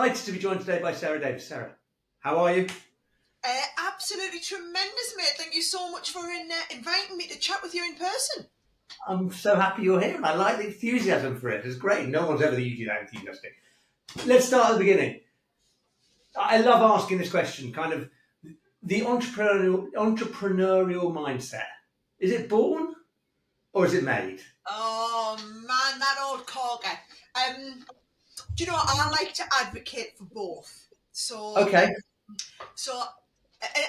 delighted to be joined today by Sara Davies. Sara, how are you? Absolutely tremendous, mate. Thank you so much for inviting me to chat with you in person. I'm so happy you're here, and I like the enthusiasm for it. It's great. No one's ever usually that enthusiastic. Let's start at the beginning. I love asking this question, kind of the entrepreneurial mindset. Is it born or is it made? Oh man, that old corker. Do you know what? I like to advocate for both. Okay.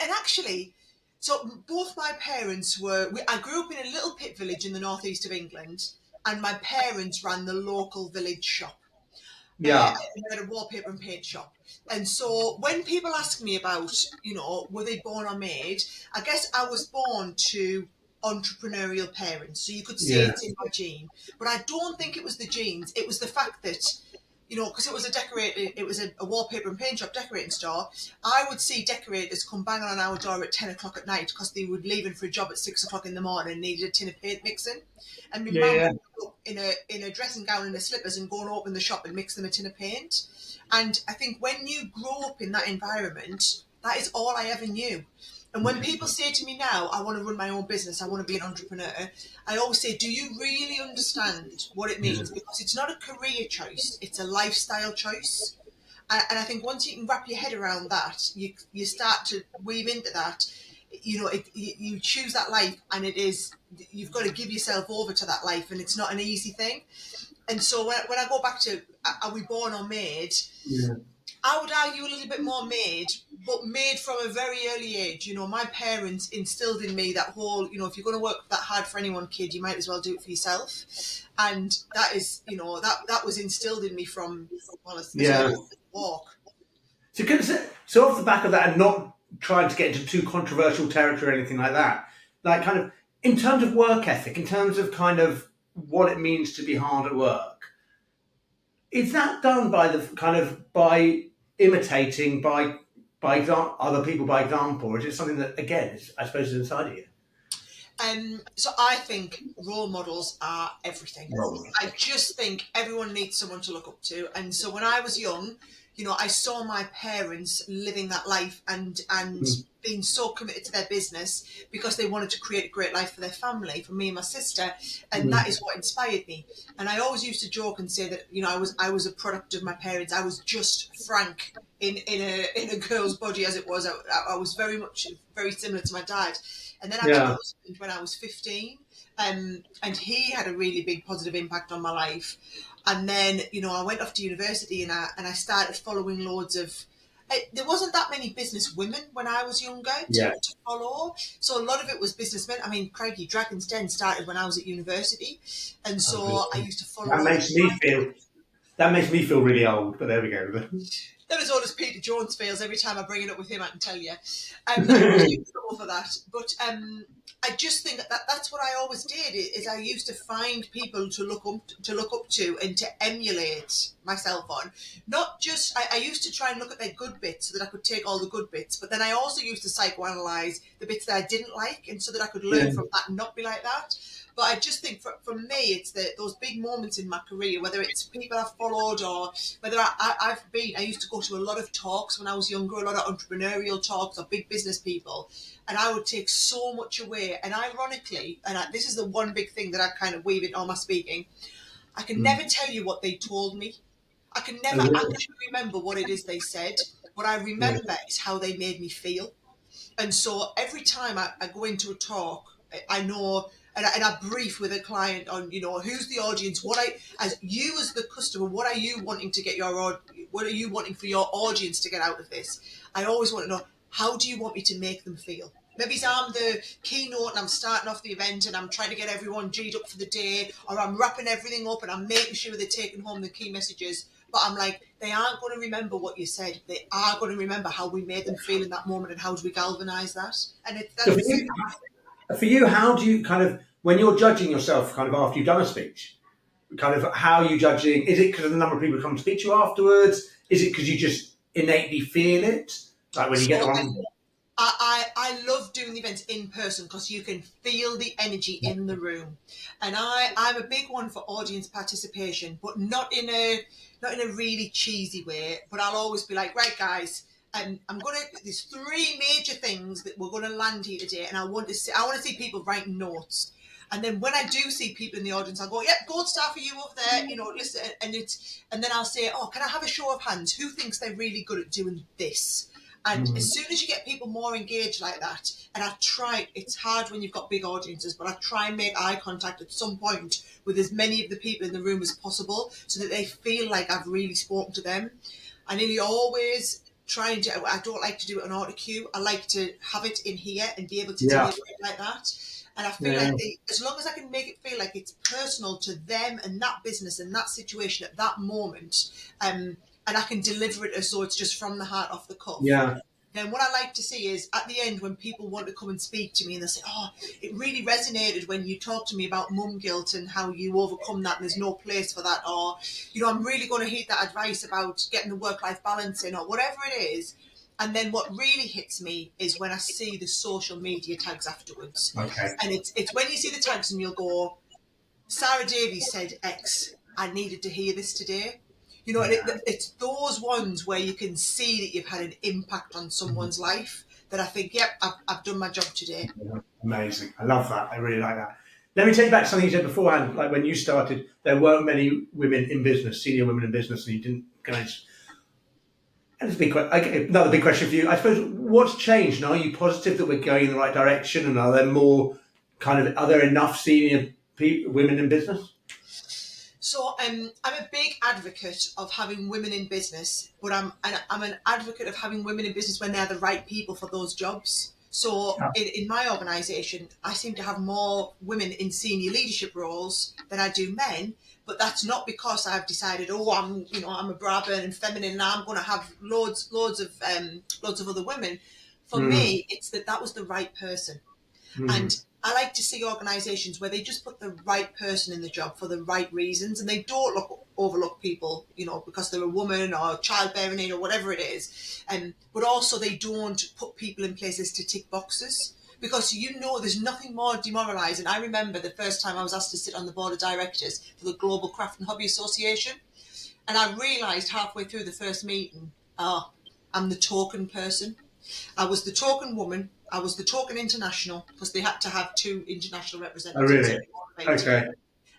And actually, so both my parents were. I grew up in a little pit village in the northeast of England, and my parents ran the local village shop. Yeah. We had a wallpaper and paint shop. And so when people ask me about, were they born or made, I guess I was born to entrepreneurial parents. So you could say Yeah. it's in my gene. But I don't think it was the genes. It was the fact that, because it was a wallpaper and paint shop decorating store. I would see decorators come bang on our door at 10 o'clock at night because they were leaving for a job at 6 o'clock in the morning and needed a tin of paint mixing. And my mum would go in a dressing gown and a slippers and go and open the shop and mix them a tin of paint. And I think when you grow up in that environment, that is all I ever knew. And when people say to me now, I want to run my own business, I want to be an entrepreneur, I always say, do you really understand what it means? Because it's not a career choice, it's a lifestyle choice. And I think once you can wrap your head around that, you start to weave into that. You choose that life, and you've got to give yourself over to that life, and it's not an easy thing. And so when I go back to, are we born or made? Yeah. I would argue a little bit more made, but made from a very early age. My parents instilled in me that whole, if you're going to work that hard for anyone, kid, you might as well do it for yourself. And that is, that was instilled in me from, walk. So off the back of that, and not trying to get into too controversial territory or anything like that, like kind of in terms of work ethic, in terms of kind of what it means to be hard at work, is that done by imitating by other people by example, or is it something that again is, I suppose, is inside of you? So I think role models are everything. I just think everyone needs someone to look up to. And so when I was young, I saw my parents living that life and being so committed to their business because they wanted to create a great life for their family, for me and my sister. And that is what inspired me. And I always used to joke and say that, I was a product of my parents. I was just Frank in a girl's body as it was. I was very similar to my dad. And then I met my husband when I was 15, and he had a really big positive impact on my life. And then, I went off to university and I started following loads of. There wasn't that many business women when I was younger to follow, so a lot of it was businessmen. I mean, crikey, Dragon's Den started when I was at university, and so I used to follow. That makes me feel really old, but there we go. They're as old as Peter Jones feels every time I bring it up with him, I can tell you. I'm in trouble for that. But I just think that's what I always did, is I used to find people to look up to and to emulate myself on. Not just, I used to try and look at their good bits so that I could take all the good bits, but then I also used to psychoanalyze the bits that I didn't like, and so that I could learn from that and not be like that. But I just think for me, it's those big moments in my career, whether it's people I've followed or whether I used to go to a lot of talks when I was younger, a lot of entrepreneurial talks or big business people, and I would take so much away. And ironically, this is the one big thing that I kind of weave in all my speaking, I can never tell you what they told me. I can never actually remember what it is they said. What I remember is how they made me feel. And so every time I go into a talk, I know, and I brief with a client on, who's the audience, as the customer, what are you wanting for your audience to get out of this? I always want to know, how do you want me to make them feel? Maybe I'm the keynote and I'm starting off the event and I'm trying to get everyone G'd up for the day, or I'm wrapping everything up and I'm making sure they're taking home the key messages. But I'm like, they aren't going to remember what you said. They are going to remember how we made them feel in that moment and how do we galvanise that. And for you, how do you kind of, when you're judging yourself kind of after you've done a speech, kind of how are you judging? Is it because of the number of people who come to speak to you afterwards? Is it because you just innately feel it? Like when you get the one? I love doing the events in person because you can feel the energy in the room, and I'm a big one for audience participation, but not in a really cheesy way. But I'll always be like, right, guys, there's three major things that we're gonna land here today, and I want to see people writing notes. And then when I do see people in the audience, I'll go, yep, gold star for you over there, listen, and then I'll say, oh, can I have a show of hands? Who thinks they're really good at doing this? And as soon as you get people more engaged like that, and it's hard when you've got big audiences, but I try and make eye contact at some point with as many of the people in the room as possible so that they feel like I've really spoken to them. I nearly always I don't like to do it on auto cue. I like to have it in here and be able to deliver it like that. And I feel like as long as I can make it feel like it's personal to them and that business and that situation at that moment, and I can deliver it as though it's just from the heart, off the cuff. Yeah. Then what I like to see is at the end when people want to come and speak to me and they say, oh, it really resonated when you talked to me about mum guilt and how you overcome that and there's no place for that, or, I'm really going to heed that advice about getting the work-life balance in, or whatever it is. And then what really hits me is when I see the social media tags afterwards. Okay. And it's when you see the tags and you'll go, Sara Davies said X, I needed to hear this today. And it's those ones where you can see that you've had an impact on someone's life that I think, yep, I've done my job today. Amazing. I love that. I really like that. Let me take you back to something you said beforehand. Like when you started, there weren't many women in business, senior women in business, and you didn't go into. And it's a big another big question for you. I suppose what's changed now? Are you positive that we're going in the right direction, and are there enough senior women in business? So I'm a big advocate of having women in business, but I'm an advocate of having women in business when they're the right people for those jobs. So in my organisation, I seem to have more women in senior leadership roles than I do men. But that's not because I've decided, I'm a Brabant and feminine, and I'm going to have loads of other women. For me, it's that was the right person, and I like to see organisations where they just put the right person in the job for the right reasons, and they don't overlook people, because they're a woman or childbearing age or whatever it is. But also they don't put people in places to tick boxes, because there's nothing more demoralising. I remember the first time I was asked to sit on the board of directors for the Global Craft and Hobby Association, and I realised halfway through the first meeting, I'm the token person. I was the token woman. I was the token international, because they had to have 2 international representatives. Oh, really? Okay.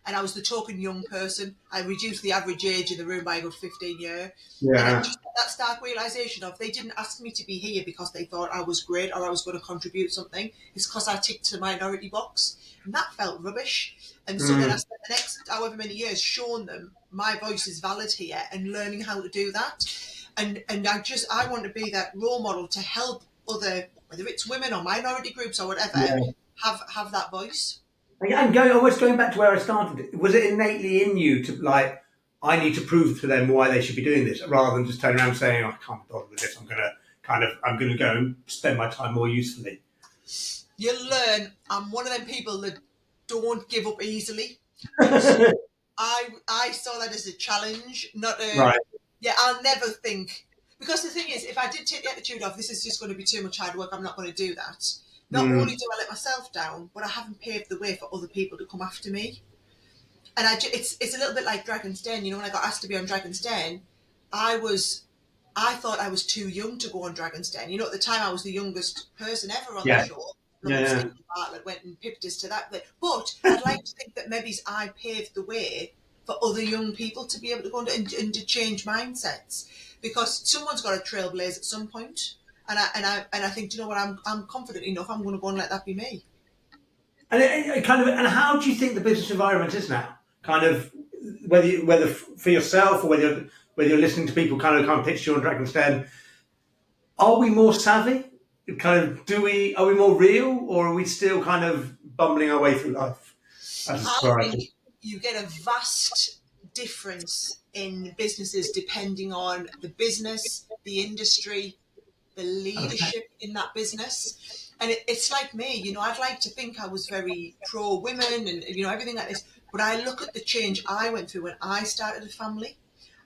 And I was the token young person. I reduced the average age in the room by a good 15 years. Yeah. And just that stark realisation of they didn't ask me to be here because they thought I was great or I was going to contribute something. It's because I ticked the minority box. And that felt rubbish. And so then I spent the next however many years showing them my voice is valid here and learning how to do that. And I want to be that role model to help other, whether it's women or minority groups or whatever, have that voice. And almost going back to where I started, was it innately in you to I need to prove to them why they should be doing this, rather than just turn around saying, I can't bother with this. I'm going to go and spend my time more usefully. You'll learn. I'm one of them people that don't give up easily. I saw that as a challenge, not a. Right. Yeah, I'll never think. Because the thing is, if I did take the attitude of this is just going to be too much hard work, I'm not going to do that. Not only do I let myself down, but I haven't paved the way for other people to come after me. And it's a little bit like Dragon's Den. When I got asked to be on Dragon's Den, I thought I was too young to go on Dragon's Den. At the time I was the youngest person ever on the show. Stephen Bartlett went and pipped us to that. But I'd like to think that maybe I paved the way for other young people to be able to go and to change mindsets, because someone's got to trailblaze at some point. And I think, I'm confident enough. I'm going to go and let that be me. And how do you think the business environment is now? Kind of whether for yourself or whether you're listening to people kind of pitch you on Dragon's Den. Are we more savvy? Are we more real, or are we still kind of bumbling our way through life? I think you get a vast difference in businesses depending on the business, the industry, the leadership in that business. And it's like me, I'd like to think I was very pro-women and, everything like this. But I look at the change I went through when I started a family.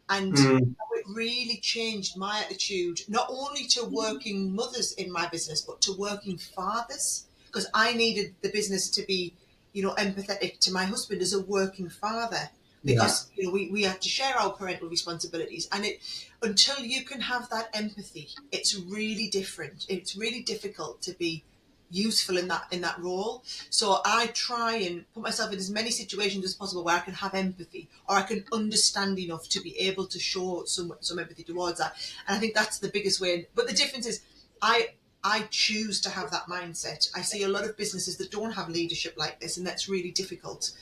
And Mm. it really changed my attitude, not only to working mothers in my business, but to working fathers, because I needed the business to be, empathetic to my husband as a working father, Yeah. because we have to share our parental responsibilities, and it until you can have that empathy, it's really different. It's really difficult to be useful in that role. So I try and put myself in as many situations as possible where I can have empathy, or I can understand enough to be able to show some empathy towards that. And I think that's the biggest way. But the difference is, I choose to have that mindset. I see a lot of businesses that don't have leadership like this, and that's really difficult.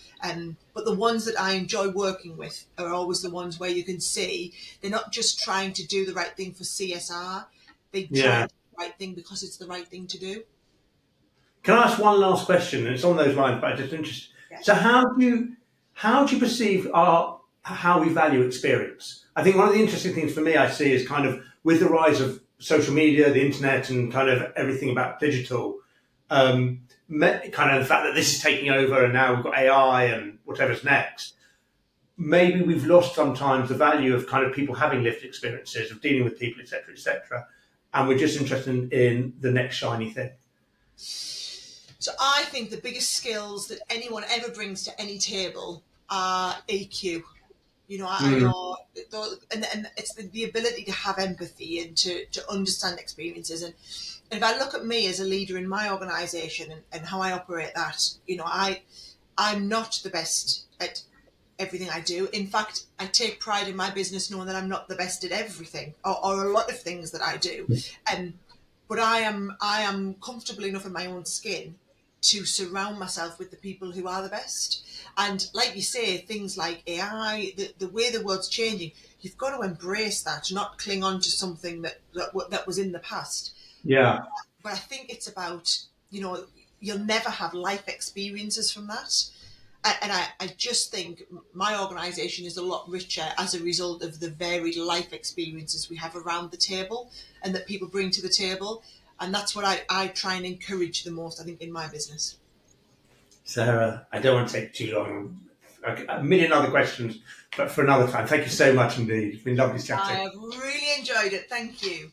But the ones that I enjoy working with are always the ones where you can see they're not just trying to do the right thing for CSR. They try Yeah. and do the right thing because it's the right thing to do. Can I ask one last question? And it's on those lines, but I'm just interested. Yeah. So, how do you perceive how we value experience? I think one of the interesting things for me I see is kind of with the rise of social media, the internet, and kind of everything about digital, kind of the fact that this is taking over, and now we've got AI and whatever's next. Maybe we've lost sometimes the value of kind of people having lived experiences of dealing with people, etc., and we're just interested in the next shiny thing. So I think the biggest skills that anyone ever brings to any table are EQ. Mm. And it's the ability to have empathy and to understand experiences. And if I look at me as a leader in my organisation and how I operate that, I'm not the best at everything I do. In fact, I take pride in my business knowing that I'm not the best at everything, or a lot of things that I do. Um, but I am comfortable enough in my own skin to surround myself with the people who are the best. And like you say, things like AI, the way the world's changing, you've got to embrace that, not cling on to something that was in the past. Yeah. But I think it's about, you'll never have life experiences from that. And I just think my organisation is a lot richer as a result of the varied life experiences we have around the table and that people bring to the table. And that's what I try and encourage the most, I think, in my business. Sarah, I don't want to take too long. A million other questions, but for another time. Thank you so much indeed. It's been lovely chatting. I have really enjoyed it. Thank you.